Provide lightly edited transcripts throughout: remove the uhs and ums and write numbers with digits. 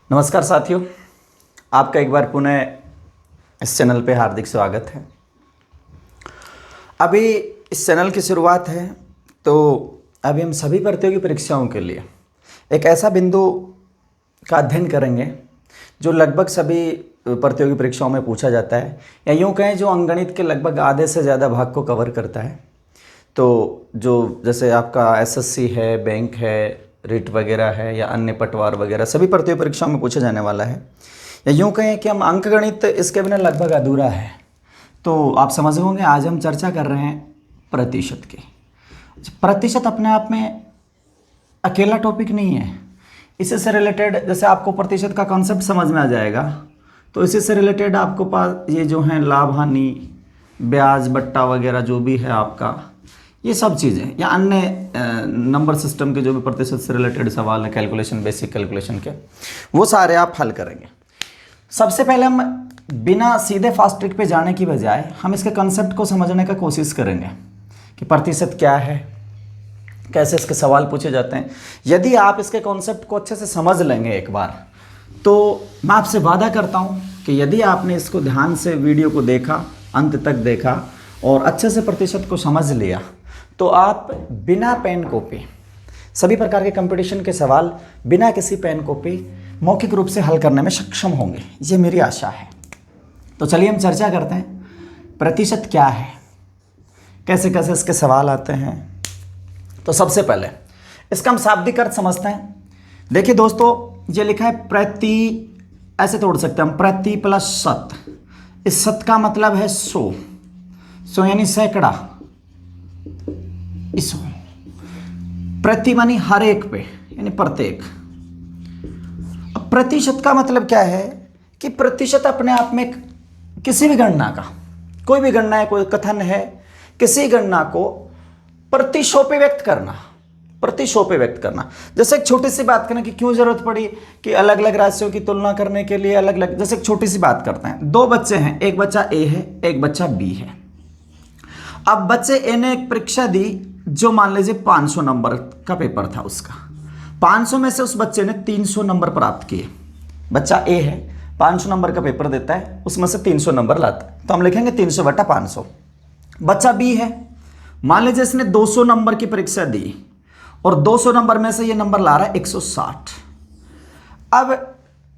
नमस्कार साथियों, आपका एक बार पुनः इस चैनल पे हार्दिक स्वागत है। अभी इस चैनल की शुरुआत है, तो अभी हम सभी प्रतियोगी परीक्षाओं के लिए एक ऐसा बिंदु का अध्ययन करेंगे जो लगभग सभी प्रतियोगी परीक्षाओं में पूछा जाता है, या यूँ कहें जो अंगणित के लगभग आधे से ज़्यादा भाग को कवर करता है। तो जो जैसे आपका एसएससी है, बैंक है, रिट वगैरह है, या अन्य पटवार वगैरह सभी प्रतियोगी परीक्षाओं में पूछा जाने वाला है, या यूँ कहें कि हम अंकगणित इसके बिना लगभग अधूरा है। तो आप समझ होंगे आज हम चर्चा कर रहे हैं प्रतिशत की। प्रतिशत अपने आप में अकेला टॉपिक नहीं है, इसी से रिलेटेड जैसे आपको प्रतिशत का कॉन्सेप्ट समझ में आ जाएगा, तो इसी से रिलेटेड आपको पास ये जो है लाभ हानि, ब्याज बट्टा वगैरह जो भी है आपका, ये सब चीज़ें या अन्य नंबर सिस्टम के जो भी प्रतिशत से रिलेटेड सवाल है, कैलकुलेशन, बेसिक कैलकुलेशन के, वो सारे आप हल करेंगे। सबसे पहले हम बिना सीधे फास्ट ट्रिक पे जाने की बजाय हम इसके कंसेप्ट को समझने का कोशिश करेंगे कि प्रतिशत क्या है, कैसे इसके सवाल पूछे जाते हैं। यदि आप इसके कॉन्सेप्ट को अच्छे से समझ लेंगे एक बार, तो मैं आपसे वादा करता हूँ कि यदि आपने इसको ध्यान से वीडियो को देखा, अंत तक देखा और अच्छे से प्रतिशत को समझ लिया, तो आप बिना पेन कॉपी सभी प्रकार के कंपटीशन के सवाल बिना किसी पेन कॉपी मौखिक रूप से हल करने में सक्षम होंगे, ये मेरी आशा है। तो चलिए हम चर्चा करते हैं प्रतिशत क्या है, कैसे कैसे इसके सवाल आते हैं। तो सबसे पहले इसका हम शाब्दिक अर्थ समझते हैं। देखिए दोस्तों, ये लिखा है प्रति, ऐसे तोड़ सकते हैं हम, प्रति प्लस शत। इस शत का मतलब है 100, 100 यानी सैकड़ा, इसो प्रति मानी हर एक पे यानी प्रत्येक। अब प्रतिशत का मतलब क्या है कि प्रतिशत अपने आप में किसी भी गणना का, कोई भी गणना है, कोई कथन है, किसी गणना को प्रतिशत पे व्यक्त करना, प्रतिशत पे व्यक्त करना। जैसे एक छोटी सी बात करना कि क्यों जरूरत पड़ी कि अलग अलग राशियों की तुलना करने के लिए अलग अलग, जैसे एक छोटी सी बात करते हैं, दो बच्चे हैं, एक बच्चा ए है, एक बच्चा बी है। अब बच्चे ए ने एक परीक्षा दी जो मान लीजिए 500 नंबर का पेपर था, उसका 500 में से उस बच्चे ने 300 नंबर प्राप्त किए। बच्चा ए है, 500 नंबर का पेपर देता है, उसमें से 300 नंबर लाता है, तो हम लिखेंगे 300 बटा 500। बच्चा बी है, मान लीजिए इसने 200 नंबर की परीक्षा दी और 200 नंबर में से ये नंबर ला रहा है 160। अब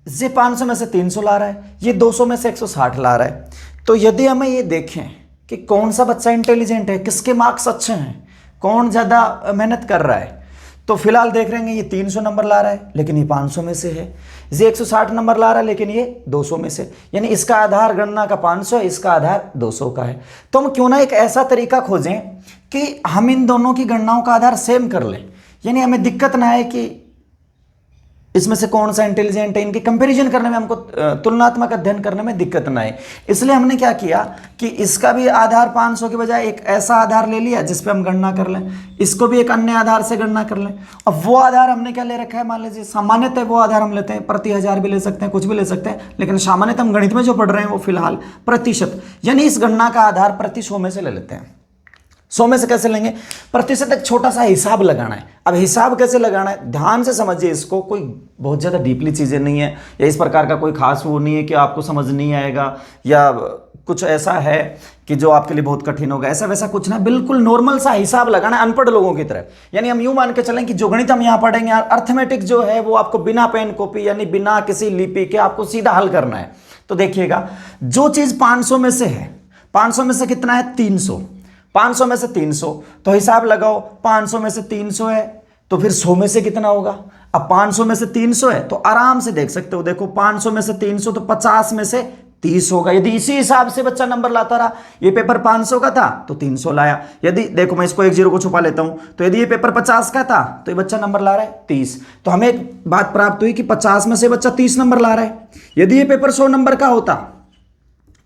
ये 500 में से 300 ला रहा है, ये 200 में से 160 ला रहा है। तो यदि हमें ये देखें कि कौन सा बच्चा इंटेलिजेंट है, किसके मार्क्स अच्छे हैं, कौन ज़्यादा मेहनत कर रहा है, तो फिलहाल देख रहे हैं ये 300 नंबर ला रहा है लेकिन ये 500 में से है, ये 160 नंबर ला रहा है लेकिन ये 200 में से, यानी इसका आधार गणना का 500 है, इसका आधार 200 का है। तो हम क्यों ना एक ऐसा तरीका खोजें कि हम इन दोनों की गणनाओं का आधार सेम कर लें, यानी हमें दिक्कत ना आए कि इसमें से कौन सा इंटेलिजेंट है, इनके कंपैरिजन करने में हमको, तुलनात्मक अध्ययन करने में दिक्कत ना आए। इसलिए हमने क्या किया कि इसका भी आधार 500 के बजाय एक ऐसा आधार ले लिया जिस पे हम गणना कर लें, इसको भी एक अन्य आधार से गणना कर लें। अब वो आधार हमने क्या ले रखा है, मान लीजिए सामान्यतः वो आधार हम लेते हैं प्रति हजार भी ले सकते हैं, कुछ भी ले सकते हैं, लेकिन सामान्यतः हम गणित में जो पढ़ रहे हैं वो फिलहाल प्रतिशत, यानी इस गणना का आधार प्रति 100 में से ले लेते हैं। 100 में से कैसे लेंगे, प्रतिशत एक छोटा सा हिसाब लगाना है। अब हिसाब कैसे लगाना है, ध्यान से समझिए इसको, कोई बहुत ज़्यादा डीपली चीज़ें नहीं है, या इस प्रकार का कोई खास वो नहीं है कि आपको समझ नहीं आएगा या कुछ ऐसा है कि जो आपके लिए बहुत कठिन होगा, ऐसा वैसा कुछ ना, बिल्कुल नॉर्मल सा हिसाब लगाना है अनपढ़ लोगों की तरह। यानी हम यूँ मान के चलें कि जो गणित हम यहाँ पढ़ेंगे, अर्थमेटिक जो है वो आपको बिना पेन कॉपी यानी बिना किसी लिपि के आपको सीधा हल करना है। तो देखिएगा, जो चीज़ 500 में से है, 500 में से कितना है 300, 500 में से 300, तो हिसाब लगाओ, 500 में से 300 है तो फिर 100 में से कितना होगा। अब 500 में से 300 है तो आराम से देख सकते हो, देखो 500 में से 300 तो 50 में से 30 होगा। यदि इसी हिसाब से बच्चा नंबर लाता रहा, ये पेपर 500 का था तो 300 लाया, यदि देखो मैं इसको एक जीरो को छुपा लेता हूं, तो यदि ये पेपर 50 का था तो ये बच्चा नंबर ला रहा है 30, तो हमें एक बात प्राप्त हुई कि 50 में से बच्चा 30 नंबर ला रहा है। यदि ये पेपर 100 नंबर का होता,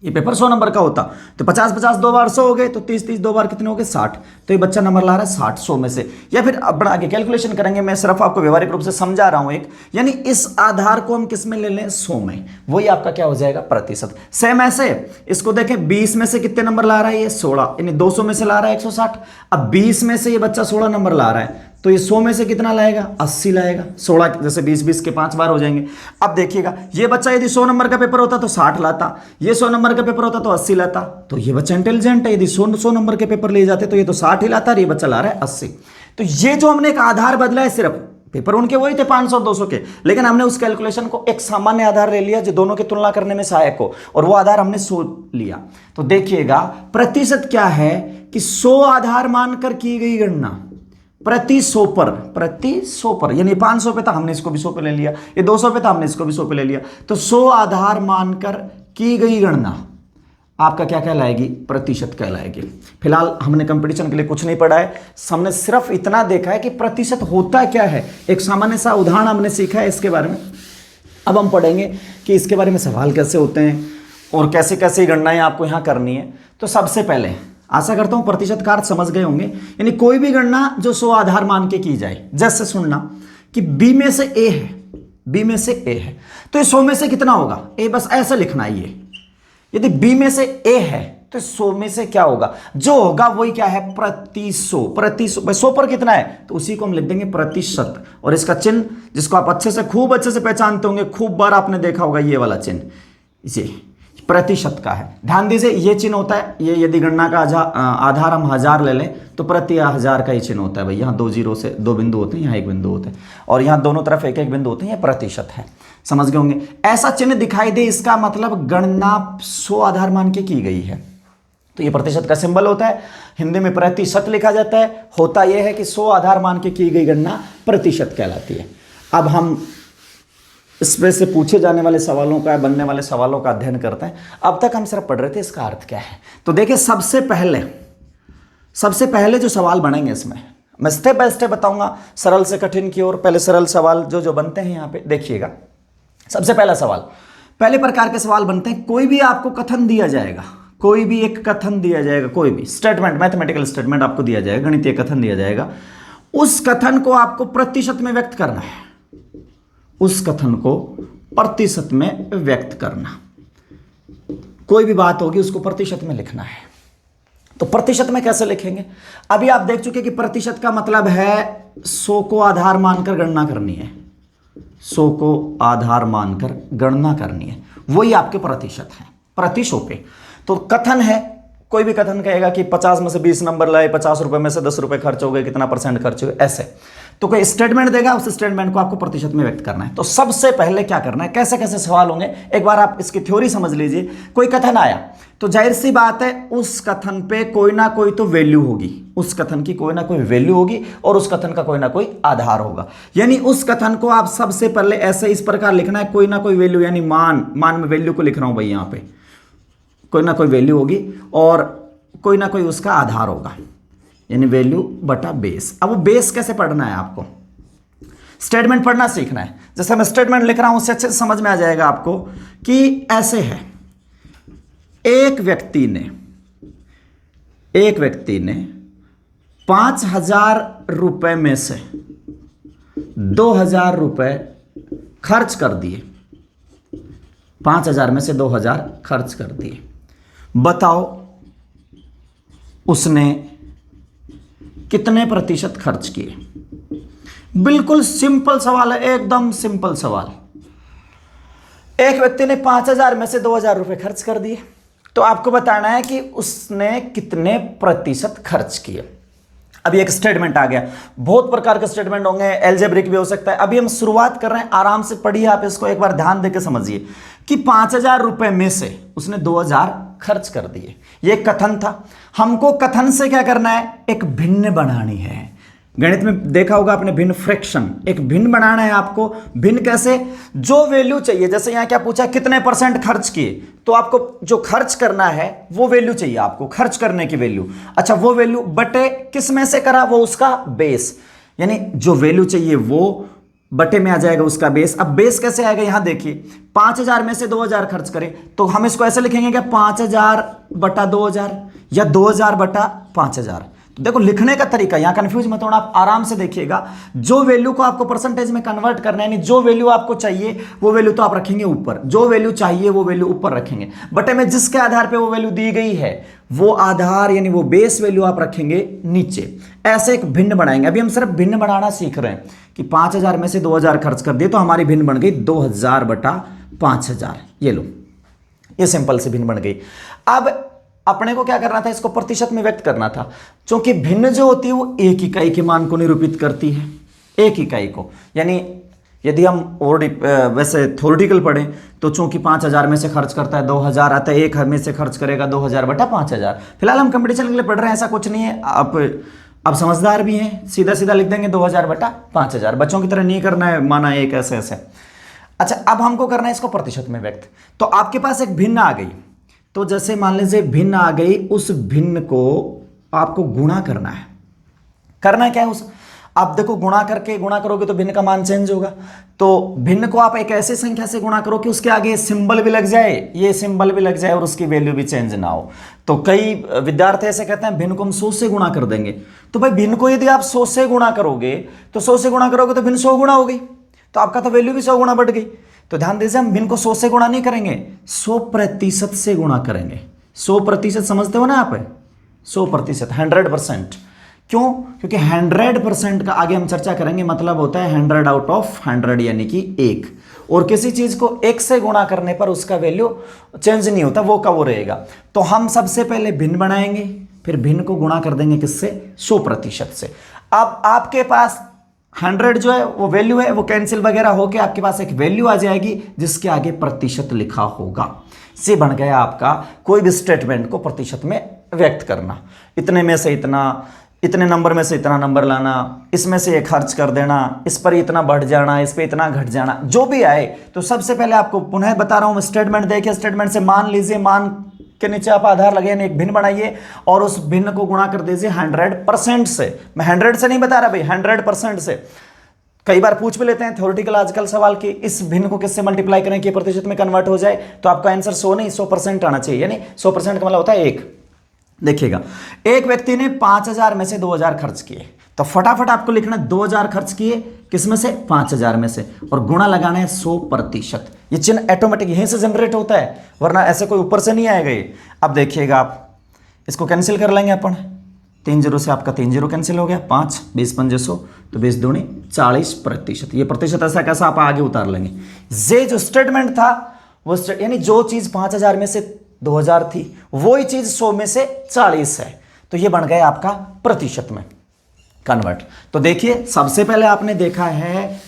ये पेपर 100 नंबर का होता तो 50 50 दो बार 100 हो गए, तो 30 30 दो बार कितने हो गए 60, तो ये बच्चा नंबर ला रहा है 60 100 में से। या फिर अब आगे कैलकुलेशन करेंगे, मैं सिर्फ आपको व्यवहारिक रूप से समझा रहा हूं एक, यानी इस आधार को हम किस में ले लें 100 में, वही आपका क्या हो जाएगा प्रतिशत। सेम ऐसे इसको देखें, 20 में से कितने नंबर ला रहा है ये 16, यानी 200 में से ला रहा है 160। अब 20 में से ये बच्चा 16 नंबर ला रहा है तो ये 100 में से कितना लाएगा, 80 लाएगा। 16 जैसे 20 के 5 बार हो जाएंगे। अब देखिएगा ये बच्चा यदि 100 नंबर का पेपर होता तो 60 लाता, ये 100 नंबर का पेपर होता तो 80 लाता। तो ये बच्चा इंटेलिजेंट है, यदि 100 नंबर के पेपर ले जाते तो ये तो 60 ही लाता, और ये बच्चा ला रहा है 80। तो ये जो हमने एक आधार बदला है, सिर्फ पेपर उनके वही थे 500 200 के, लेकिन हमने उस कैलकुलेशन को एक सामान्य आधार ले लिया जो दोनों की तुलना करने में सहायक हो, और वो आधार हमने 100 लिया। तो देखिएगा प्रतिशत क्या है कि 100 आधार मानकर की गई गणना प्रति 100 पर, यानी 500 पे था हमने इसको भी 100 पे ले लिया, ये 200 पे था हमने इसको भी 100 पे ले लिया। तो 100 आधार मानकर की गई गणना आपका क्या कहलाएगी, प्रतिशत कहलाएगी। फिलहाल हमने कंपटीशन के लिए कुछ नहीं पढ़ा है, हमने सिर्फ इतना देखा है कि प्रतिशत होता क्या है। एक सामान्य सा उदाहरण हमने सीखा है इसके बारे में। अब हम पढ़ेंगे कि इसके बारे में सवाल कैसे होते हैं और कैसे कैसे गणनाएं आपको यहाँ करनी है। तो सबसे पहले आशा करता हूँ प्रतिशत का अर्थ समझ गए होंगे, यानी कोई भी गणना जो 100 आधार मान के की जाए। जैसे सुनना कि बी में से ए है, बी में से ए है, तो ये 100 में से कितना होगा, ए बस ऐसे लिखना है। ये यदि बी में से ए है तो 100 में से क्या होगा, जो होगा वही क्या है, प्रति 100। प्रति 100 पर कितना है तो उसी को हम लिख देंगे प्रतिशत। और इसका चिन्ह जिसको आप खूब अच्छे से पहचानते होंगे, खूब बार आपने देखा होगा, ये वाला चिन्ह इसे प्रतिशत का है। ध्यान दीजिए ये चिन्ह होता है, ये यदि गणना का आधार हम 1000 ले लें तो प्रति 1000 का ये चिन्ह होता है भाई। यहाँ 2 जीरो से 2 बिंदु होते हैं, यहाँ 1 बिंदु होते हैं, और यहाँ दोनों तरफ एक एक बिंदु होते हैं, ये प्रतिशत है। समझ गए होंगे। ऐसा चिन्ह दिखाई दे इसका मतलब गणना 100 आधार मान के की गई है, तो ये प्रतिशत का सिंबल होता है। हिंदी में प्रतिशत लिखा जाता है। होता यह है कि 100 आधार मान के की गई गणना प्रतिशत कहलाती है। अब हम इसमें से पूछे जाने वाले सवालों का, बनने वाले सवालों का अध्ययन करते हैं। अब तक हम सिर्फ पढ़ रहे थे इसका अर्थ क्या है। तो देखिए सबसे पहले जो सवाल बनेंगे इसमें मैं स्टेप बाय स्टेप बताऊंगा, सरल से कठिन की ओर। पहले सरल सवाल जो बनते हैं यहाँ पे देखिएगा। सबसे पहला सवाल, पहले प्रकार के सवाल बनते हैं। कोई भी आपको कथन दिया जाएगा, कोई भी एक कथन दिया जाएगा, कोई भी स्टेटमेंट, मैथमेटिकल स्टेटमेंट आपको दिया जाएगा, गणितीय कथन दिया जाएगा। उस कथन को आपको प्रतिशत में व्यक्त करना है, उस कथन को प्रतिशत में व्यक्त करना। कोई भी बात होगी उसको प्रतिशत में लिखना है। तो प्रतिशत में कैसे लिखेंगे, अभी आप देख चुके कि प्रतिशत का मतलब है 100 को आधार मानकर गणना करनी है, 100 को आधार मानकर गणना करनी है, वही आपके प्रतिशत है, प्रति 100 पे। तो कथन है, कोई भी कथन कहेगा कि 50 में से 20 नंबर लाए, 50 रुपए में से 10 रुपए खर्च हो गए, कितना % खर्च हो गए, ऐसे। तो कोई स्टेटमेंट देगा, उस स्टेटमेंट को आपको प्रतिशत में व्यक्त करना है। तो सबसे पहले क्या करना है, कैसे कैसे सवाल होंगे एक बार आप इसकी थ्योरी समझ लीजिए। कोई कथन आया तो जाहिर सी बात है उस कथन पे कोई ना कोई तो वैल्यू होगी, उस कथन की कोई ना कोई वैल्यू होगी, और उस कथन का कोई ना कोई आधार होगा। यानी उस कथन को आप सबसे पहले ऐसे इस प्रकार लिखना है, कोई ना कोई वैल्यू, यानी मान में वैल्यू को लिख रहा हूं भाई, यहां पे कोई ना कोई वैल्यू होगी और कोई ना कोई उसका आधार होगा, यानी वैल्यू बटा बेस। अब वो बेस कैसे पढ़ना है, आपको स्टेटमेंट पढ़ना सीखना है। जैसे मैं स्टेटमेंट लिख रहा हूं उससे अच्छे से समझ में आ जाएगा आपको कि ऐसे है, एक व्यक्ति ने 5000 रुपए में से 2000 रुपए खर्च कर दिए, 5000 में से 2000 खर्च कर दिए। बताओ उसने कितने प्रतिशत खर्च किए। बिल्कुल सिंपल सवाल है, एकदम सिंपल सवाल। एक व्यक्ति ने 5000 में से 2000 रुपए खर्च कर दिए, तो आपको बताना है कि उसने कितने प्रतिशत खर्च किए। अभी एक स्टेटमेंट आ गया, बहुत प्रकार के स्टेटमेंट होंगे, एल्जेब्रिक भी हो सकता है। अभी हम शुरुआत कर रहे हैं, आराम से पढ़िए, आप इसको एक बार ध्यान देकर समझिए कि 5000 रुपए में से उसने 2000 खर्च कर दिए। ये कथन था। हमको कथन से क्या करना है, एक भिन्न बनानी है। गणित में देखा होगा आपने भिन्न, फ्रैक्शन, एक भिन्न बनाना है आपको। भिन्न कैसे, जो वैल्यू चाहिए, जैसे यहां क्या पूछा, कितने % खर्च किए, तो आपको जो खर्च करना है वो वैल्यू चाहिए, आपको खर्च करने की वैल्यू। अच्छा, वो वैल्यू बटे किस में से करा, वो उसका बेस, यानी जो वैल्यू चाहिए वो बटे में आ जाएगा उसका बेस। अब बेस कैसे आएगा, यहां देखिए 5000 में से 2000 खर्च करें तो हम इसको ऐसे लिखेंगे क्या, 5000 बटा 2000 या 2000 बटा 5000। तो देखो लिखने का तरीका, यहां कंफ्यूज मत होना, आप आराम से देखिएगा। जो वैल्यू को आपको परसेंटेज में कन्वर्ट करना है, यानी जो वैल्यू आपको चाहिए वो वैल्यू तो आप रखेंगे ऊपर, जो वैल्यू चाहिए वो वैल्यू ऊपर रखेंगे, बटे में जिसके आधार पे वो वैल्यू दी गई है वो आधार यानी वो बेस वैल्यू आप रखेंगे नीचे। ऐसे एक भिन्न बनाएंगे। अभी हम सिर्फ भिन्न बनाना सीख रहे हैं कि 5000 में से 2000 खर्च कर दिए तो हमारी भिन्न बन गई 2000 बटा 5000। ये लो, ये सिंपल सी भिन्न बन गई। अब अपने को क्या करना था, इसको प्रतिशत में व्यक्त करना था, क्योंकि भिन्न जो होती है वो एक इकाई के मान को निरूपित करती है, एक इकाई को। यानी यदि हम और वैसे थ्योरेटिकल पढ़ें तो चूंकि 5000 में से खर्च करता है 2000 आता है, एक में से खर्च करेगा 2000 बटा 5000। फिलहाल हम कंपटीशन के लिए पढ़ रहे हैं, ऐसा कुछ नहीं है। आप समझदार भी हैं, सीधा सीधा लिख देंगे 2000 बटा 5000, बच्चों की तरह नहीं करना है माना एक ऐसे ऐसे। अच्छा, अब हमको करना है इसको प्रतिशत में व्यक्त। तो आपके पास एक भिन्न आ गई, तो जैसे मान लीजिए भिन्न आ गई, उस भिन्न को आपको गुणा करना है। करना क्या है उस, आप देखो गुणा करोगे तो भिन्न का मान चेंज होगा। तो भिन्न को आप एक ऐसी संख्या से गुणा करो कि उसके आगे सिंबल भी लग जाए, ये सिंबल भी लग जाए और उसकी वैल्यू भी चेंज ना हो। तो कई विद्यार्थी ऐसे कहते हैं भिन्न को हम 100 से गुणा कर देंगे। तो भाई भिन्न को यदि आप 100 से गुणा करोगे तो 100 से गुणा करोगे तो भिन्न 100 गुणा हो गई, तो आपका तो वैल्यू भी 100 गुणा बढ़ गई। तो ध्यान दीजिए, हम भिन्न को 100 से गुणा नहीं करेंगे, 100% से गुणा करेंगे। 100% समझते हो ना आप, 100%, 100%। क्यों? क्योंकि 100% का आगे हम चर्चा करेंगे, मतलब होता है 100 आउट ऑफ 100 यानी कि 1। और किसी चीज को 1 से गुणा करने पर उसका वैल्यू चेंज नहीं होता, वो का वो रहेगा। तो हम सबसे पहले भिन्न बनाएंगे, फिर भिन्न को गुणा कर देंगे किससे, 100% से। अब आपके पास 100 जो है वो वैल्यू है, वो कैंसिल वगैरह होके आपके पास एक वैल्यू आ जाएगी जिसके आगे प्रतिशत लिखा होगा। से बन गया आपका कोई भी स्टेटमेंट को प्रतिशत में व्यक्त करना। इतने में से इतना, इतने नंबर में से इतना नंबर लाना, इसमें से ये खर्च कर देना, इस पर इतना बढ़ जाना, इस पर इतना घट जाना, जो भी आए। तो सबसे पहले आपको पुनः बता रहा हूं, स्टेटमेंट देखिए, स्टेटमेंट से मान लीजिए, मान के नीचे आप आधार लगे, एक भिन्न बनाइए और उस भिन्न को गुणा कर दीजिए 100% से। मैं 100 से नहीं बता रहा भाई, 100% से। कई बार पूछ भी लेते हैं थ्योरेटिकल आजकल सवाल कि इस भिन्न को किससे मल्टीप्लाई करें कि प्रतिशत में कन्वर्ट हो जाए। तो आपका आंसर 100 नहीं 100% आना चाहिए, यानी 100% का मतलब होता है 1। देखिएगा, एक व्यक्ति ने 5000 में से 2000 खर्च किए, तो फटाफट आपको लिखना 2000 खर्च किए, किसमें से, 5000 में से, और गुणा लगाना है 100%। ये चिन्ह ऑटोमेटिक यहीं से जनरेट होता है, वरना ऐसे कोई ऊपर से नहीं आएगा ये। अब देखिएगा, आप इसको कैंसिल कर लेंगे अपन, 3 0 से आपका 3 0 कैंसिल हो गया, 5 20 5 100, तो 20 दूनी 40%। ये प्रतिशत ऐसा कैसा आप आगे उतार लेंगे। ये जो स्टेटमेंट था वो यानी जो चीज 5000 में से 2000 थी वही चीज 100 में से 40 है, तो ये बन गया आपका प्रतिशत में कन्वर्ट। तो देखिए, सबसे पहले आपने देखा है,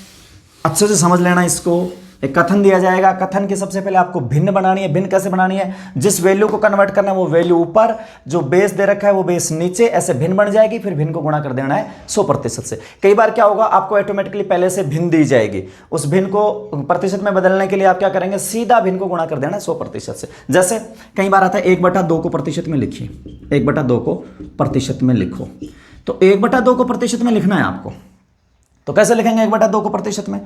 अच्छे से समझ लेना इसको। एक कथन दिया जाएगा, कथन की सबसे पहले आपको भिन्न बनानी है। भिन्न कैसे बनानी है, जिस वैल्यू को कन्वर्ट करना है वो वैल्यू ऊपर, जो बेस दे रखा है वो बेस नीचे, ऐसे भिन्न बन जाएगी। फिर भिन्न को गुणा कर देना है 100% से। कई बार क्या होगा, आपको ऑटोमेटिकली पहले से भिन्न दी जाएगी, उस भिन्न को प्रतिशत में बदलने के लिए आप क्या करेंगे, सीधा भिन्न को गुणा कर देना है 100% से। जैसे कई बार आता है 1/2 को प्रतिशत में लिखिए, 1/2 को प्रतिशत में लिखो। तो 1/2 को प्रतिशत में लिखना है आपको, तो कैसे लिखेंगे 1/2 को प्रतिशत में,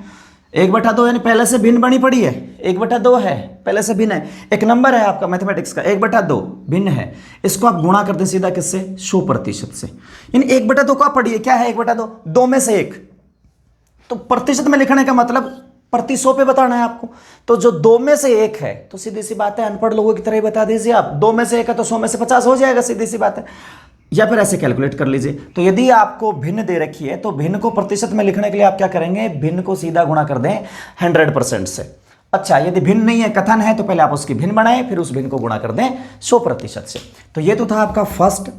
1/2 यानी पहले से भिन्न बनी पड़ी है, 1/2 है, पहले से भिन्न है, एक नंबर है आपका मैथमेटिक्स का 1/2 भिन्न है, इसको आप गुणा करते सीधा किससे, 100% से। यानी 1/2 को आप पढ़िए, क्या है 1/2, 2 में से 1। तो प्रतिशत में लिखने का मतलब प्रति 100 पे बताना है आपको। तो जो 2 में से 1 है, तो सीधी सी बात है, अनपढ़ लोगों की तरह ही बता दीजिए आप, 2 में से 1 है तो 100 में से 50 हो जाएगा, सीधी सी बात है। या फिर ऐसे कैलकुलेट कर लीजिए। तो यदि आपको भिन्न दे रखी है तो भिन्न को प्रतिशत में लिखने के लिए आप क्या करेंगे, भिन्न को सीधा गुणा कर दें 100% से। अच्छा, यदि भिन्न नहीं है, कथन है, तो पहले आप उसकी भिन्न बनाएं, फिर उस भिन्न को गुणा कर दें 100% से। तो ये तो था आपका फर्स्ट।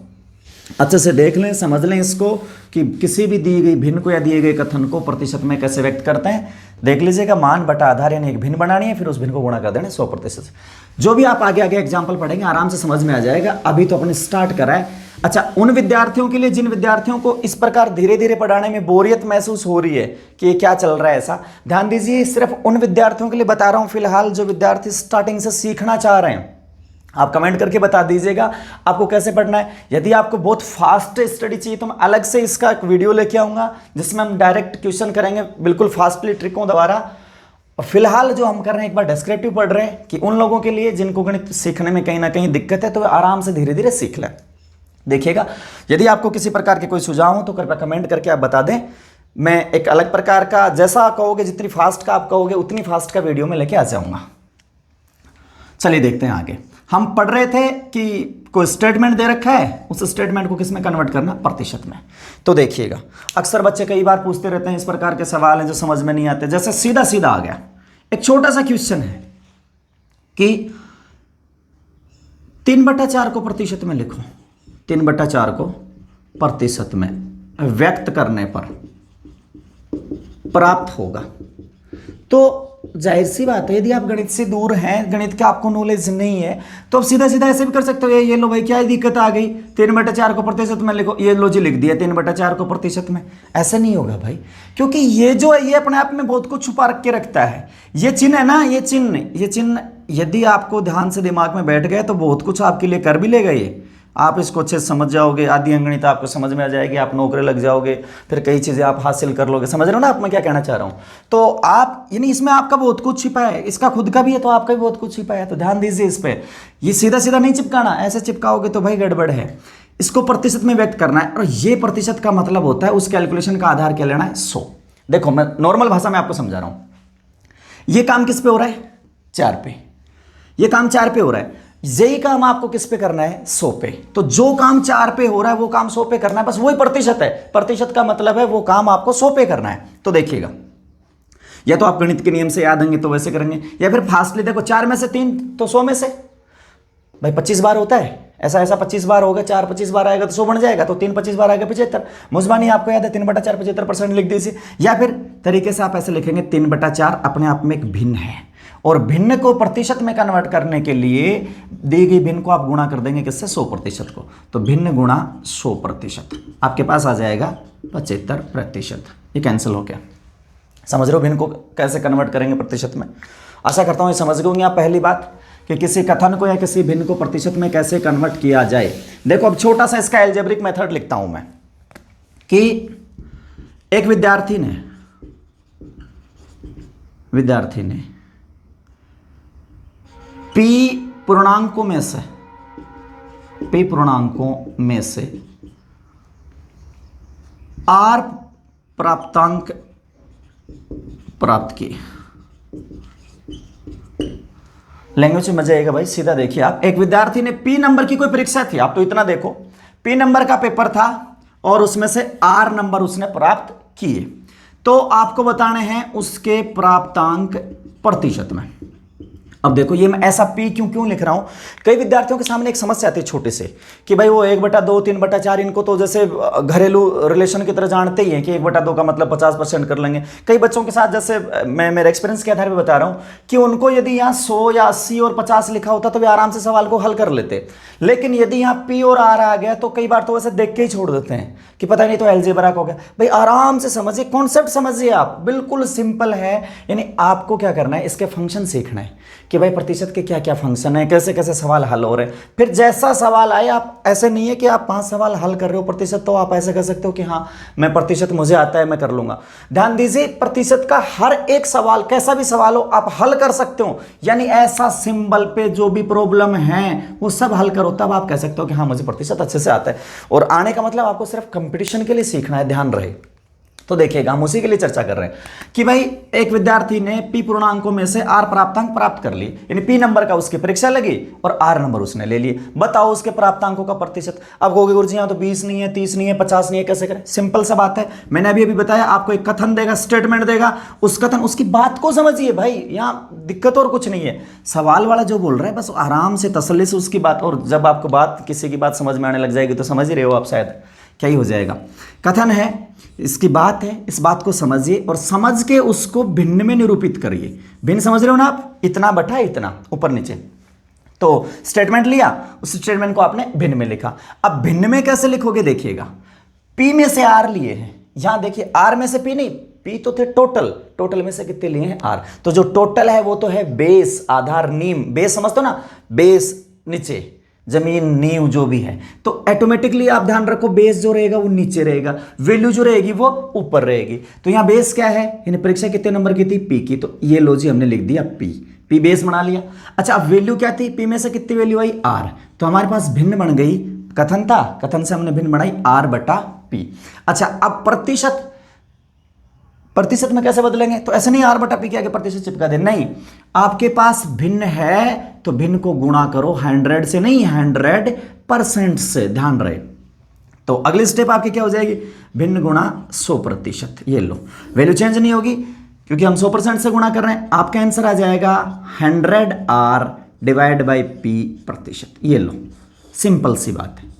अच्छे से देख लें, समझ लें इसको कि किसी भी दी गई भिन्न को या दिए गए कथन को प्रतिशत में कैसे व्यक्त करते हैं। देख लीजिएगा, मान बटा आधार यानी एक भिन्न बनानी है, फिर उस भिन्न को गुणा कर देना 100% से। जो भी आप आगे आगे एग्जाम्पल पढ़ेंगे आराम से समझ में आ जाएगा। अभी तो अपने स्टार्ट करा है। अच्छा, उन विद्यार्थियों के लिए जिन विद्यार्थियों को इस प्रकार धीरे धीरे पढ़ाने में बोरियत महसूस हो रही है कि ये क्या चल रहा है, ऐसा ध्यान दीजिए, सिर्फ उन विद्यार्थियों के लिए बता रहा हूं फिलहाल जो विद्यार्थी स्टार्टिंग से सीखना चाह रहे हैं। आप कमेंट करके बता दीजिएगा आपको कैसे पढ़ना है। यदि आपको बहुत फास्ट स्टडी चाहिए तो मैं अलग से इसका एक वीडियो लेके आऊंगा जिसमें हम डायरेक्ट क्वेश्चन करेंगे बिल्कुल फास्टली ट्रिकों द्वारा। और फिलहाल जो हम कर रहे हैं, एक बार डिस्क्रिप्टिव पढ़ रहे हैं कि उन लोगों के लिए जिनको गणित सीखने में कहीं ना कहीं दिक्कत है तो वे आराम से धीरे धीरे सीख लें। देखिएगा। यदि आपको किसी प्रकार के कोई सुझाव हो तो कृपया कमेंट करके आप बता दें। मैं एक अलग प्रकार का, जैसा आप कहोगे, जितनी फास्ट का आप कहोगे उतनी फास्ट का वीडियो में लेके आ जाऊंगा। चलिए देखते हैं आगे। हम पढ़ रहे थे कि कोई स्टेटमेंट दे रखा है, उस स्टेटमेंट को किस में कन्वर्ट करना, प्रतिशत में। तो देखिएगा, अक्सर बच्चे कई बार पूछते रहते हैं, इस प्रकार के सवाल हैं जो समझ में नहीं आते। जैसे सीधा सीधा आ गया एक छोटा सा क्वेश्चन है कि 3/4 को प्रतिशत में लिखो। 3/4 को प्रतिशत में व्यक्त करने पर प्राप्त होगा। तो जाहिर सी बात है, यदि आप गणित से दूर हैं, गणित का आपको नॉलेज नहीं है, तो आप सीधा सीधा ऐसे भी कर सकते हो। ये लो भाई, क्या दिक्कत आ गई, 3/4 को प्रतिशत में लिखो। ये लो जी, लिख दिया 3/4 को प्रतिशत में। ऐसा नहीं होगा भाई, क्योंकि ये जो है ये अपने आप में बहुत कुछ छुपा रख के रखता है। ये चिन्ह है ना, ये चिन्ह यदि आपको ध्यान से दिमाग में बैठ गए तो बहुत कुछ आपके लिए कर भी लेगा। ये आप इसको अच्छे से समझ जाओगे, आदि अंगणित आपको समझ में आ जाएगी, आप नौकरी लग जाओगे, फिर कई चीज़ें आप हासिल कर लोगे। समझ रहे हो ना आप मैं क्या कहना चाह रहा हूँ? तो आप, यानी इसमें आपका बहुत कुछ छिपा है, इसका खुद का भी है तो आपका भी बहुत कुछ छिपा है। तो ध्यान दीजिए इस पर। ये सीधा सीधा नहीं चिपकाना, ऐसे चिपकाओगे तो भाई गड़बड़ है। इसको प्रतिशत में व्यक्त करना है, और ये प्रतिशत का मतलब होता है उस कैलकुलेशन का आधार क्या लेना है, 100। देखो मैं नॉर्मल भाषा में आपको समझा रहा हूँ। ये काम किस पे हो रहा है, 4 पे। ये काम 4 पे हो रहा है, यही काम आपको किस पे करना है, 100 पे। तो जो काम 4 पे हो रहा है वो काम 100 पे करना है, बस वही प्रतिशत है। प्रतिशत का मतलब है वो काम आपको 100 पे करना है। तो देखिएगा, या तो आप गणित के नियम से याद होंगे तो वैसे करेंगे, या फिर फास्टली देखो, 4 में से 3 तो 100 में से भाई 25 बार होता है, ऐसा 25 बार होगा, 4 25 बार आएगा तो 100 बन जाएगा, तो 3 25 बार आएगा 75। मुजबानी आपको याद है, 3/4 75% लिख दीजिए। या फिर तरीके से आप ऐसे लिखेंगे, 3/4 अपने आप में एक भिन्न है, और भिन्न को प्रतिशत में कन्वर्ट करने के लिए दी गई भिन्न को आप गुणा कर देंगे किससे, 100% को। तो भिन्न गुणा 100%, आपके पास आ जाएगा 75%। ये कैंसिल हो गया। समझ रहे हो भिन्न को कैसे कन्वर्ट करेंगे प्रतिशत में? आशा करता हूँ ये समझ गए होंगे आप। पहली बात कि किसी कथन को या किसी भिन्न को प्रतिशत में कैसे कन्वर्ट किया जाए। देखो अब छोटा सा इसका एल्जेब्रिक मेथड लिखता हूं मैं, कि एक विद्यार्थी ने P पूर्णांकों में से R प्राप्तांक प्राप्त किए। लैंग्वेज में मजा आएगा भाई। सीधा देखिए आप, एक विद्यार्थी ने P नंबर की कोई परीक्षा थी, आप तो इतना देखो, P नंबर का पेपर था और उसमें से R नंबर उसने प्राप्त किए। तो आपको बताने हैं उसके प्राप्तांक प्रतिशत में। अब देखो ये मैं ऐसा P क्यों लिख रहा हूं, कई विद्यार्थियों के सामने एक समस्या आती है छोटे से, कि भाई वो 1/2 3/4 इनको तो जैसे घरेलू रिलेशन की तरह जानते ही हैं कि 1/2 का मतलब 50% कर लेंगे। कई बच्चों के साथ, जैसे मैं मेरे एक्सपीरियंस के आधार पर बता रहा हूं, कि उनको यदि यहाँ 100 या 80 और 50 लिखा होता तो वे आराम से सवाल को हल कर लेते। लेकिन यदि यहाँ P और R आ गया तो कई बार तो वैसे देख के ही छोड़ देते हैं कि पता नहीं तो अलजेब्रा हो गया। भाई आराम से समझिए, कॉन्सेप्ट समझिए आप, बिल्कुल सिंपल है। यानी आपको क्या करना है, इसके फंक्शन सीखना है कि भाई प्रतिशत के क्या क्या फंक्शन है, कैसे कैसे सवाल हल हो रहे हैं। फिर जैसा सवाल आए, आप ऐसे नहीं है कि आप 5 सवाल हल कर रहे हो प्रतिशत, तो आप ऐसे कर सकते हो कि हाँ मैं प्रतिशत मुझे आता है, मैं कर लूंगा। ध्यान दीजिए, प्रतिशत का हर एक सवाल, कैसा भी सवाल हो, आप हल कर सकते हो। यानी ऐसा सिंबल पे जो भी प्रॉब्लम है वो सब हल करो, तब आप कह सकते हो कि हाँ मुझे प्रतिशत अच्छे से आता है। और आने का मतलब आपको सिर्फ कंपटीशन के लिए सीखना है, ध्यान रहे। तो देखिएगा, हम उसी के लिए चर्चा कर रहे हैं कि भाई एक विद्यार्थी ने P पूर्णांकों में से R प्राप्तांक प्राप्त कर लिए, यानी P नंबर का उसकी परीक्षा लगी और R नंबर उसने ले लिए। बताओ उसके प्राप्तांकों का प्रतिशत। अब कहोगे गुरुजी यहाँ तो 20 नहीं है, 30 नहीं है, 50 नहीं है, कैसे करें? सिंपल सा बात है, मैंने अभी बताया। आपको एक कथन देगा, स्टेटमेंट देगा, उस कथन, उसकी बात को समझिए भाई, यहाँ दिक्कत और कुछ नहीं है। सवाल वाला जो बोल रहा है बस आराम से तसल्ली से उसकी बात, और जब आपको बात, किसी की बात समझ में आने लग जाएगी तो समझ ही रहे हो आप, शायद क्या ही हो जाएगा। कथन है, इसकी बात है, इस बात को समझिए और समझ के उसको भिन्न में निरूपित करिए। भिन्न समझ रहे हो ना आप, इतना बटा इतना, ऊपर नीचे। तो स्टेटमेंट लिया, उस स्टेटमेंट को आपने भिन्न में लिखा। अब भिन्न में कैसे लिखोगे देखिएगा, P में से R लिए हैं, यहां देखिए R में से P नहीं, P तो थे टोटल में से कितने लिए हैं, R। तो जो टोटल है वो तो है बेस, आधार, नींव। बेस समझते हो ना, बेस नीचे, जमीन, नींव जो भी है। तो ऑटोमेटिकली आप ध्यान रखो, बेस जो रहेगा वो नीचे रहेगा, वैल्यू जो रहेगी वो ऊपर रहेगी। तो यहाँ बेस क्या है, यानी परीक्षा कितने नंबर की थी, P की, तो ये लो जी हमने लिख दिया P बेस बना लिया। अच्छा, अब वैल्यू क्या थी, P में से कितनी वैल्यू आई, R। तो हमारे पास भिन्न बन गई कथन था, कथन से हमने भिन्न बनाई आर बटा पी। अच्छा अब प्रतिशत, प्रतिशत में कैसे बदलेंगे? तो ऐसे नहीं आर बटा पी के आगे प्रतिशत चिपका दे, नहीं, आपके पास भिन्न है तो भिन्न को गुणा करो 100 से, नहीं 100% से, ध्यान रहे। तो अगली स्टेप आपकी क्या हो जाएगी? भिन्न गुणा 100%। ये लो, वैल्यू चेंज नहीं होगी क्योंकि हम 100% से गुणा कर रहे हैं। आपका आंसर आ जाएगा 100R डिवाइड बाई पी प्रतिशत। ये लो, सिंपल सी बात है।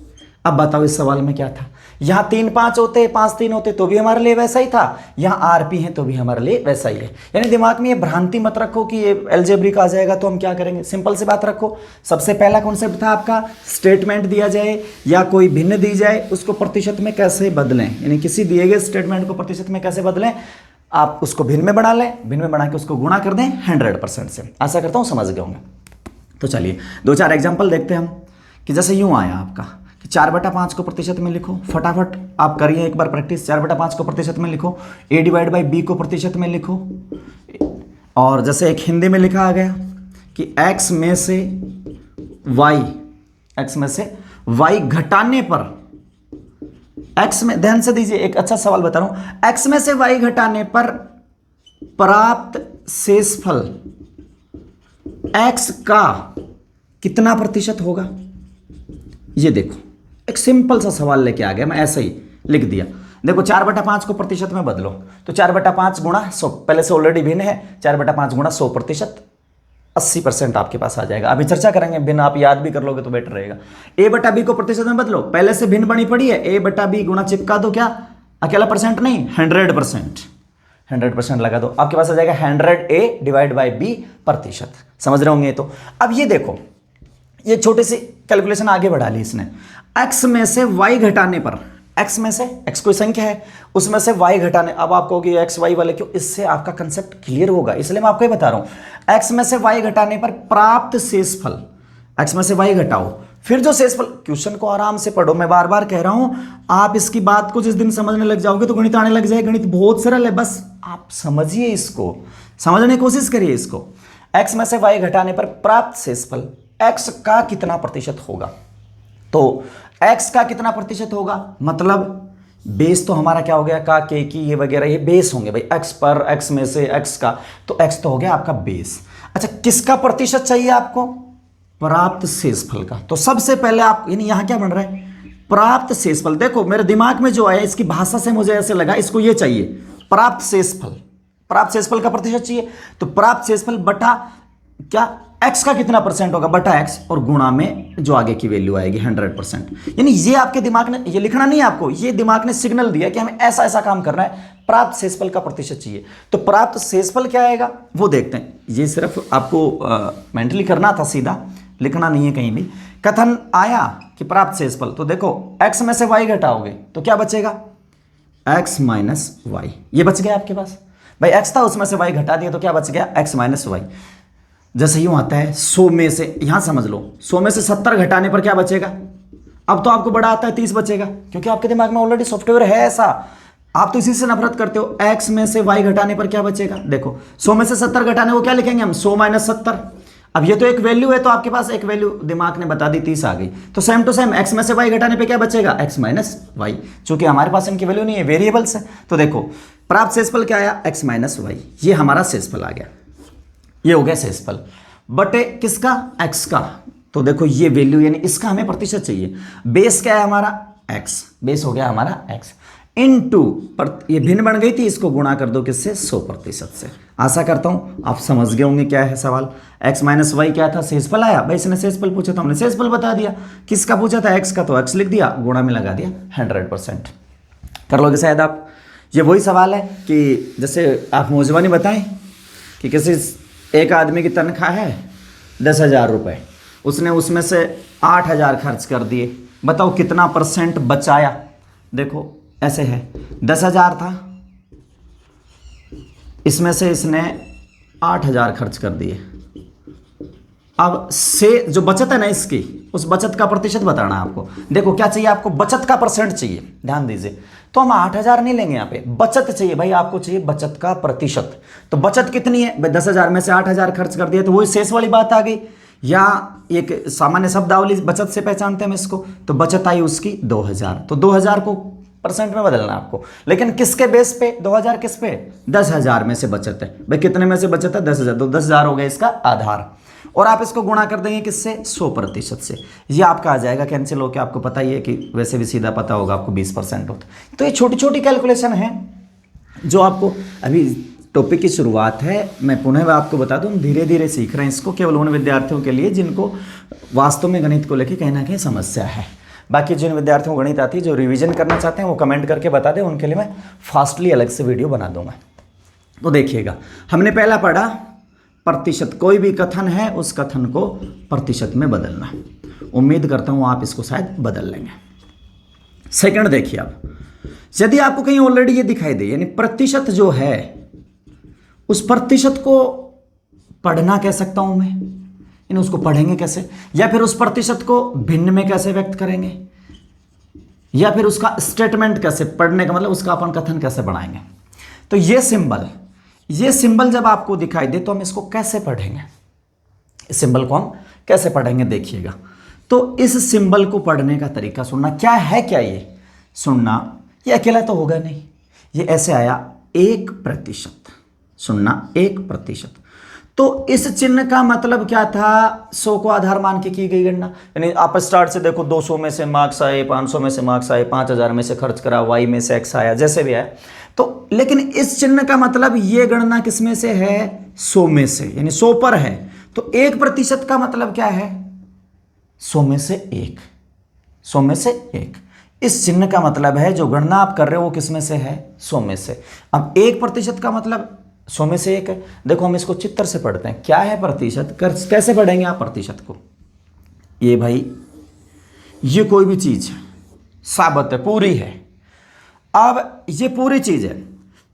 अब बताओ इस सवाल में क्या था? यहां 3 5 होते, 5 3 होते तो भी हमारे लिए वैसा ही था, यहां आरपी है तो भी हमारे लिए वैसा ही है। यानी दिमाग में ये भ्रांति मत रखो कि ये अलजेब्रिक आ जाएगा तो हम क्या करेंगे। सिंपल सी बात रखो, सबसे पहला कॉन्सेप्ट था आपका स्टेटमेंट दिया जाए या कोई भिन्न दी जाए उसको प्रतिशत में कैसे बदलें, यानी किसी दिए गए स्टेटमेंट को प्रतिशत में कैसे बदलें। आप उसको भिन्न में बना लें, भिन्न में बना के उसको गुणा कर दें 100% से। आशा करता हूं समझ गए होंगे। तो चलिए 2-4 एग्जाम्पल देखते हैं हम कि जैसे यूं आया आपका कि 4/5 को प्रतिशत में लिखो। फटाफट आप करिए एक बार प्रैक्टिस। 4/5 को प्रतिशत में लिखो, ए डिवाइड बाई बी को प्रतिशत में लिखो। और जैसे एक हिंदी में लिखा आ गया कि x में से y घटाने पर, x में, ध्यान से दीजिए एक अच्छा सवाल बता रहा हूं, x में से y घटाने पर प्राप्त शेषफल x का कितना प्रतिशत होगा। ये देखो एक सिंपल सा सवाल लेके आ गया, मैं ऐसे ही लिख दिया। देखो 4/5 को प्रतिशत में बदलो तो 4/5 गुणा 100, पहले से ऑलरेडी भिन्न है, 4/5 गुणा 100%, 80% आपके पास आ जाएगा। अभी चर्चा करेंगे, भिन्न आप याद भी कर लोगे तो बेटर रहेगा। a बटा b को प्रतिशत में बदलो, पहले से भिन्न बनी पड़ी है, a बटा b गुणा चिपका दो, क्या अकेला परसेंट नहीं 100% लगा दो, आपके पास आ जाएगा 100a डिवाइड बाई b प्रतिशत। समझ रहे होंगे? तो अब ये देखो, ये छोटी सी कैलकुलेशन आगे बढ़ा ली इसने। x में से y घटाने पर, x में से, x कोई संख्या है, उसमें से y घटाने, अब आप कहोगे x y वाले क्यों, इससे आपका कंसेप्ट क्लियर होगा, इसलिए मैं आपको ये बता रहा हूं। x में से y घटाने पर प्राप्त शेषफल, x में से y घटाओ, फिर जो शेषफल, क्वेश्चन को आराम से पढ़ो, मैं बार बार कह रहा हूं, आप इसकी बात को जिस दिन समझने लग जाओगे तो गणित आने लग जाए। गणित बहुत सरल है, बस आप समझिए इसको, समझने की कोशिश करिए इसको। x में से y घटाने पर प्राप्त शेषफल x का कितना प्रतिशत होगा। तो x का कितना प्रतिशत होगा मतलब बेस तो हमारा क्या हो गया, का, के की, ये वगैरह, ये बेस होंगे भाई। x पर, x में से x का, तो x तो हो गया आपका बेस। अच्छा किसका प्रतिशत चाहिए आपको? प्राप्त शेषफल का। तो सबसे पहले आप, यानी यहां क्या बन रहा है, प्राप्त शेषफल। देखो मेरे दिमाग में जो आया, इसकी भाषा से मुझे ऐसे लगा, इसको ये चाहिए प्राप्त शेषफल, प्राप्त शेषफल का प्रतिशत चाहिए। तो प्राप्त शेषफल बटा क्या, x का कितना परसेंट होगा बटा x, और गुणा में जो आगे की वैल्यू आएगी 100%। यानी ये आपके दिमाग ने, ये लिखना नहीं है आपको, ये दिमाग ने सिग्नल दिया कि हमें ऐसा ऐसा काम करना है, प्राप्त शेषफल का प्रतिशत चाहिए। तो प्राप्त शेषफल क्या आएगा वो देखते हैं। ये सिर्फ आपको मेंटली करना था, सीधा लिखना नहीं है कहीं भी। कथन आया कि प्राप्त शेषफल, तो देखो x में से y घटाओगे तो क्या बचेगा, x माइनस y, ये बच गया आपके पास। भाई x था, उसमें से y घटा दिया तो क्या बच गया, x माइनस y। जैसे यूं आता है 100 में से, यहां समझ लो 100 में से 70 घटाने पर क्या बचेगा। अब तो आपको बड़ा आता है 30 बचेगा, क्योंकि आपके दिमाग में ऑलरेडी सॉफ्टवेयर है ऐसा, आप तो इसी से नफरत करते हो। x में से y घटाने पर क्या बचेगा, देखो 100 में से 70 घटाने को क्या लिखेंगे हम, 100 माइनस 70। अब ये तो एक वैल्यू है, तो आपके पास एक वैल्यू दिमाग ने बता दी, 30 आ गई। तो सेम टू सेम x में से y घटाने पे क्या बचेगा, x माइनस y। चूंकि हमारे पास इनकी वैल्यू नहीं है, वेरिएबल्स है। तो देखो प्राप्त शेषफल क्या आया, x माइनस y, ये हमारा शेषफल आ गया, ये हो गया शेषफल बटे किसका, x का। तो देखो ये वैल्यू, यानी इसका हमें प्रतिशत चाहिए। बेस क्या है हमारा, x, बेस हो गया हमारा x इनटू, ये भिन्न बन गई थी, इसको गुणा कर दो किससे, 100% से। आशा करता हूं आप समझ गए होंगे क्या है सवाल। x माइनस वाई क्या था, शेषफल आया, भाई इसने शेषफल पूछा तो हमने शेषफल बता दिया। किसका पूछा था, x का, तो x लिख दिया, गुणा में लगा दिया 100%। कर लोगे शायद आप। ये वही सवाल है कि जैसे आप मौजवानी बताएं कि किसी एक आदमी की तनख्वाह है 10,000 रुपये, उसने उसमें से 8,000 खर्च कर दिए, बताओ कितना परसेंट बचाया। देखो ऐसे है, 10,000 था, इसमें से इसने 8,000 खर्च कर दिए। अब से जो बचत है ना इसकी, उस बचत का प्रतिशत बताना है आपको। देखो क्या चाहिए आपको, बचत का परसेंट चाहिए, ध्यान दीजिए। तो हम 8,000 नहीं लेंगे, यहाँ पे बचत चाहिए भाई, आपको चाहिए बचत का प्रतिशत। तो बचत कितनी है भाई, 10,000 में से 8,000 खर्च कर दिया, तो वही शेष वाली बात आ गई। या एक सामान्य शब्दावली बचत से पहचानते हैं हम इसको, तो बचत आई उसकी 2000, तो 2000 को परसेंट में बदलना आपको। लेकिन किसके बेस पे 2000, किस पे? 10,000 में से बचत है भाई। कितने में से बचत है? 10,000, तो 10,000 हो गया इसका आधार। और आप इसको गुणा कर देंगे किससे? 100% से। ये आपका आ जाएगा कैंसिल होकर। आपको पता ही है कि वैसे भी सीधा पता होगा आपको 20% होता है। तो ये छोटी छोटी कैलकुलेशन है जो आपको, अभी टॉपिक की शुरुआत है, मैं पुनः आपको बता दूं, धीरे धीरे सीख रहे हैं इसको, केवल उन विद्यार्थियों के लिए जिनको वास्तव में गणित को लेकर कहीं ना कहीं समस्या है। बाकी जिन विद्यार्थियों को गणित आती है, जो रिवीजन करना चाहते हैं, वो कमेंट करके बता दें, उनके लिए मैं फास्टली अलग से वीडियो बना दूंगा। तो देखिएगा, हमने पहला पढ़ा प्रतिशत। कोई भी कथन है उस कथन को प्रतिशत में बदलना। उम्मीद करता हूं आप इसको शायद बदल लेंगे। सेकंड देखिए, अब यदि आपको कहीं ऑलरेडी ये दिखाई दे, यानी प्रतिशत जो है, उस प्रतिशत को पढ़ना कह सकता हूं मैं, यानी उसको पढ़ेंगे कैसे, या फिर उस प्रतिशत को भिन्न में कैसे व्यक्त करेंगे, या फिर उसका स्टेटमेंट कैसे, पढ़ने का मतलब उसका अपन कथन कैसे बढ़ाएंगे। तो ये सिंबल जब आपको दिखाई दे तो हम इसको कैसे पढ़ेंगे, इस सिंबल को हम कैसे पढ़ेंगे देखिएगा। तो इस सिंबल को पढ़ने का तरीका सुनना, क्या है क्या ये सुनना, ये अकेला तो होगा नहीं, ये ऐसे आया 1%, सुनना 1%। तो इस चिन्ह का मतलब क्या था? 100 को आधार मान के की गई गणना। यानी आप स्टार्ट से देखो, 200 में से मार्क्स आए, 500 में से मार्क्स आए, 5000 में से खर्च करा, वाई में से एक्स आया, जैसे भी आया। तो लेकिन इस चिन्ह का मतलब ये गणना किस में से है? 100 में से, यानी 100 पर है। तो 1% का मतलब क्या है? 100 में से 1, 100 में से 1। इस चिन्ह का मतलब है जो गणना आप कर रहे हो वो किस में से है? 100 में से। अब 1% का मतलब 100 में से 1 है। देखो हम इसको चित्र से पढ़ते हैं, क्या है प्रतिशत, कैसे पढ़ेंगे आप प्रतिशत को? ये भाई, ये कोई भी चीज है, साबित है, पूरी है। अब ये पूरी चीज है,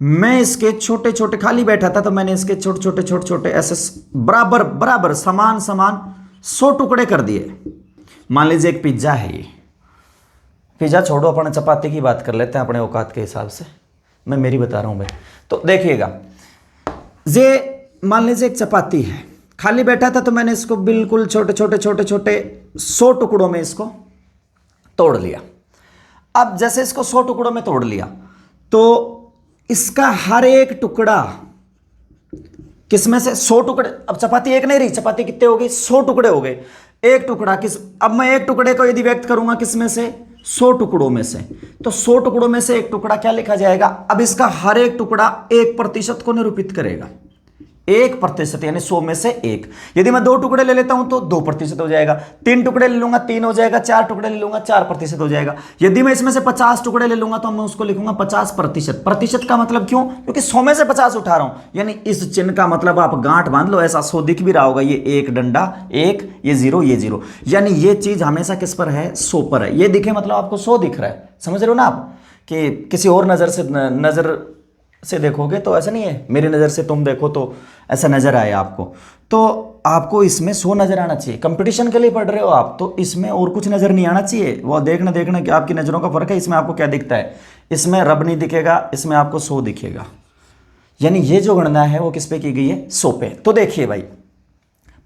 मैं इसके छोटे छोटे, खाली बैठा था तो मैंने इसके छोटे छोटे ऐसे बराबर समान 100 टुकड़े कर दिए। मान लीजिए एक पिज्जा है, ये पिज्जा छोड़ो, अपन चपाती की बात कर लेते हैं अपने औकात के हिसाब से, मैं मेरी बता रहा हूं भाई। तो देखिएगा, ये मान लीजिए एक चपाती है, खाली बैठा था तो मैंने इसको बिल्कुल छोटे 100 टुकड़ों में इसको तोड़ लिया। अब जैसे इसको 100 टुकड़ों में तोड़ लिया तो इसका हर एक टुकड़ा किसमें से? 100 टुकड़े। अब चपाती एक नहीं रही, चपाती कितने हो गई? 100 टुकड़े हो गए। एक टुकड़ा किस, अब मैं एक टुकड़े को यदि व्यक्त करूंगा किसमें से? 100 टुकड़ों में से। तो 100 टुकड़ों में से एक टुकड़ा क्या लिखा जाएगा? अब इसका हर एक टुकड़ा 1% को निरूपित करेगा। 1% यानी 100 में से 1। यदि मैं 2 टुकड़े ले लेता हूं तो 2% हो जाएगा, 3 टुकड़े ले लूंगा 3 हो जाएगा, 4 टुकड़े ले लूंगा 4% हो जाएगा। यदि मैं इसमें से 50 टुकड़े ले लूंगा तो मैं उसको लिखूंगा 50%। प्रतिशत का मतलब क्यों? क्योंकि 100 में से 50 उठा रहा हूं। यानी इस चिन्ह का मतलब आप गांठ बांध लो, ऐसा 100 दिख भी रहा होगा, ये एक डंडा 1, ये 0, ये 0, यानी ये चीज हमेशा किस पर है? 100 पर है। ये दिखे मतलब आपको 100 दिख रहा है, समझ रहे हो ना आप? कि किसी और नजर से देखोगे तो ऐसा नहीं है, मेरी नज़र से तुम देखो तो ऐसा नज़र आए आपको, तो आपको इसमें 100 नज़र आना चाहिए। कंपटीशन के लिए पढ़ रहे हो आप तो इसमें और कुछ नज़र नहीं आना चाहिए। वो देखना कि आपकी नज़रों का फर्क है। इसमें आपको क्या दिखता है? इसमें रब नहीं दिखेगा, इसमें आपको 100 दिखेगा। यानी ये जो गणना है वो किस पे की गई है? 100 पे। तो देखिए भाई,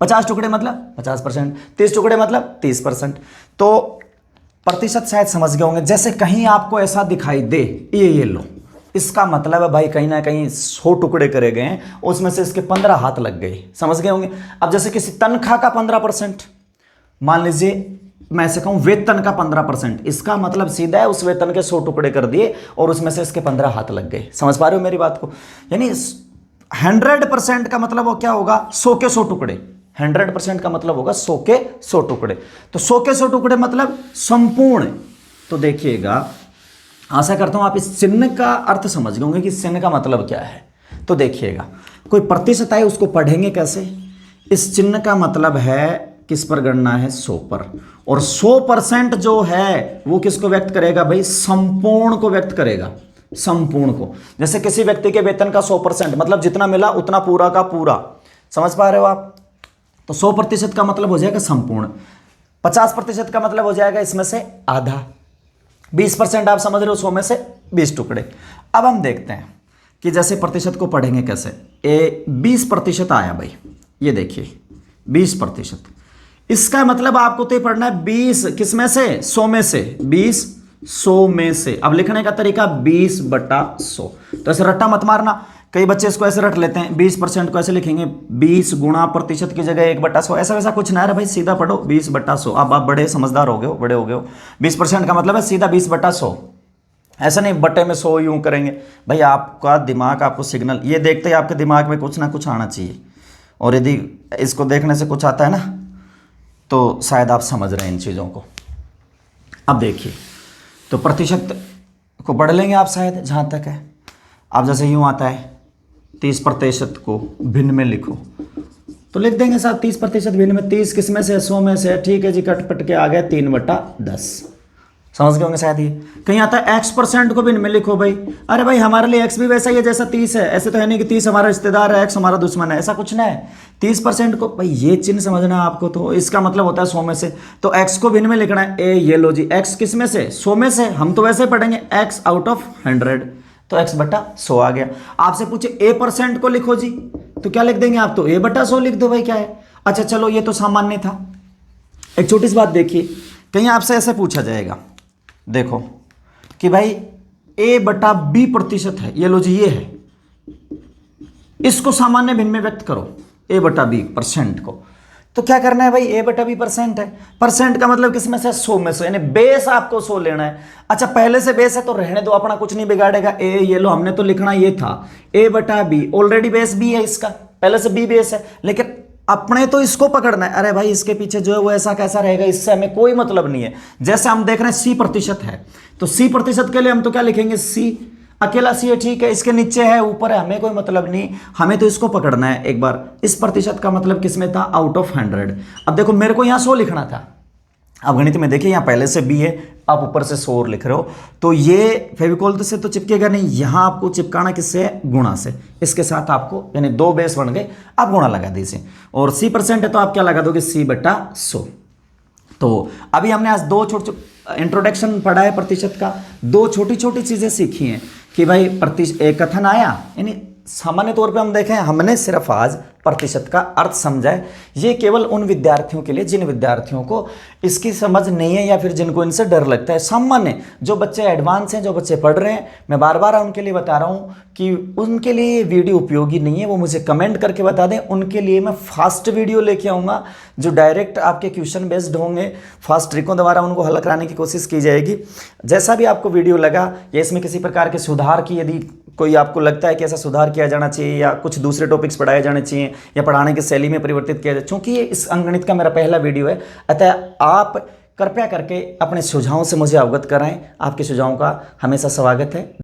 50 टुकड़े मतलब 50%, 30 टुकड़े मतलब 30%। तो प्रतिशत शायद समझ गए होंगे। जैसे कहीं आपको ऐसा दिखाई दे, ये लो, इसका मतलब है भाई कहीं ना कहीं 100 टुकड़े करे गए हैं, उसमें से इसके 15 हाथ लग गए, समझ गए होंगे। अब जैसे किसी तनख्वाह का 15%, मान लीजिए मैं ऐसे कहूं वेतन का 15%, इसका मतलब सीधा है उस वेतन के 100 टुकड़े कर दिए और उसमें से इसके 15 हाथ लग गए। समझ पा रहे हो मेरी बात को? यानी 100% का मतलब वो क्या होगा? 100 के 100 टुकड़े। 100% का मतलब होगा 100 के 100 टुकड़े। तो 100 के 100 टुकड़े मतलब संपूर्ण। तो देखिएगा, आशा करता हूं आप इस चिन्ह का अर्थ समझ गए होंगे कि इस चिन्ह का मतलब क्या है। तो देखिएगा, कोई प्रतिशत आए उसको पढ़ेंगे कैसे? इस चिन्ह का मतलब है किस पर गणना है? 100 पर। और 100% जो है वो किसको व्यक्त करेगा भाई? संपूर्ण को व्यक्त करेगा, संपूर्ण को। जैसे किसी व्यक्ति के वेतन का 100% मतलब जितना मिला उतना पूरा का पूरा। समझ पा रहे हो आप? तो 100% का मतलब हो जाएगा संपूर्ण। 50% का मतलब हो जाएगा इसमें से आधा। 20% आप समझ रहे हो, 100 में से 20 टुकड़े। अब हम देखते हैं कि जैसे प्रतिशत को पढ़ेंगे कैसे। 20% आया भाई, ये देखिए 20%। इसका मतलब आपको तो ये पढ़ना है 20 किस में से, 100 में से, 20 100 में से। अब लिखने का तरीका 20/100। तो ऐसे रट्टा मत मारना, कई बच्चे इसको ऐसे रट लेते हैं, 20% को ऐसे लिखेंगे 20 गुणा प्रतिशत की जगह 1/100, ऐसा वैसा कुछ ना है भाई, सीधा पढ़ो 20/100। अब आप बड़े समझदार हो गए हो, बड़े हो गए हो। 20% का मतलब है सीधा 20/100, ऐसा नहीं बटे में 100 यूं करेंगे। भाई आपका दिमाग आपको सिग्नल ये देखते ही आपके दिमाग में कुछ ना कुछ आना चाहिए, और यदि इसको देखने से कुछ आता है ना तो शायद आप समझ रहे हैं इन चीज़ों को। अब देखिए, तो प्रतिशत को पढ़ लेंगे आप शायद, जहाँ तक है। अब जैसे यूँ आता है 30% को भिन्न में लिखो, तो लिख देंगे साहब 30% भिन्न में, 30 किस में से, 100 में से, ठीक है जी, कट पट के आ गया 3/10। समझ गए होंगे शायद। ये कहीं आता है x% को भिन्न में लिखो भाई, अरे भाई हमारे लिए x भी वैसा ही है जैसा 30 है, ऐसे तो है नहीं कि 30 हमारा रिश्तेदार है, x हमारा दुश्मन है, ऐसा कुछ ना है। 30% को भाई ये चिन्ह समझना है आपको, तो इसका मतलब होता है 100 में से, तो x को भिन्न में लिखना है, ए ये लो जी, x किस में से, 100 में से। हम तो वैसे पढ़ेंगे x आउट ऑफ 100, तो x/100 आ गया। आपसे पूछे a% को लिखो जी, तो क्या लिख देंगे आप, तो a/100 लिख दो भाई, क्या है। अच्छा चलो ये तो सामान्य था। एक छोटी सी बात देखिए, कहीं आपसे ऐसे पूछा जाएगा, देखो कि भाई a/b% है, ये लो जी, ये है, इसको सामान्य भिन्न में व्यक्त करो, a/b% को। तो क्या करना है भाई, a/b% है, परसेंट का मतलब किसमें से, 100 में से, यानी बेस आपको 100 लेना है। अच्छा पहले से बेस है तो रहने दो, अपना कुछ नहीं बिगाड़ेगा। ए ये लो, हमने तो लिखना ये था a/b, ऑलरेडी बेस b है इसका, पहले से b बेस है, लेकिन अपने तो इसको पकड़ना है। अरे भाई इसके पीछे जो है वो ऐसा कैसा रहेगा, इससे हमें कोई मतलब नहीं है। जैसे हम देख रहे हैं c% है, तो c% के लिए हम तो क्या लिखेंगे, c, अकेला c है, ठीक है, इसके नीचे है ऊपर है, हमें कोई मतलब नहीं, हमें तो इसको पकड़ना है एक बार। इस प्रतिशत का मतलब किसमें था, आउट ऑफ 100। अब देखो मेरे को यहां 100 लिखना था, अब गणित में देखिए यहाँ पहले से b है, आप ऊपर से 100 लिख रहे हो, तो ये फेविकोल से तो चिपकेगा नहीं, यहाँ आपको चिपकाना किससे है, गुणा से। इसके साथ आपको यानी 2 बेस बन गए, आप गुणा लगा दीजिए, और c% है तो आप क्या लगा दोगे, c/100। तो अभी हमने आज दो छोटे इंट्रोडक्शन पढ़ा है प्रतिशत का, दो छोटी छोटी चीजें सीखी हैं कि भाई एक कथन आया, यानी सामान्य तौर पे हम देखें, हमने सिर्फ आज प्रतिशत का अर्थ समझा है। ये केवल उन विद्यार्थियों के लिए जिन विद्यार्थियों को इसकी समझ नहीं है या फिर जिनको इनसे डर लगता है। सामान्य जो बच्चे एडवांस हैं, जो बच्चे पढ़ रहे हैं, मैं बार बार उनके लिए बता रहा हूँ कि उनके लिए ये वीडियो उपयोगी नहीं है, वो मुझे कमेंट करके बता दें। उनके लिए मैं फास्ट वीडियो लेके आऊँगा जो डायरेक्ट आपके क्वेश्चन बेस्ड होंगे, फास्ट ट्रिकों द्वारा उनको हल कराने की कोशिश की जाएगी। जैसा भी आपको वीडियो लगा या इसमें किसी प्रकार के सुधार की यदि कोई आपको लगता है कि ऐसा सुधार किया जाना चाहिए या कुछ दूसरे टॉपिक्स पढ़ाए जाने चाहिए या पढ़ाने की शैली में परिवर्तित किया जाए, चूंकि ये इस अंकगणित का मेरा पहला वीडियो है, अतः आप कृपया करके अपने सुझावों से मुझे अवगत कराएं। आपके सुझावों का हमेशा स्वागत है।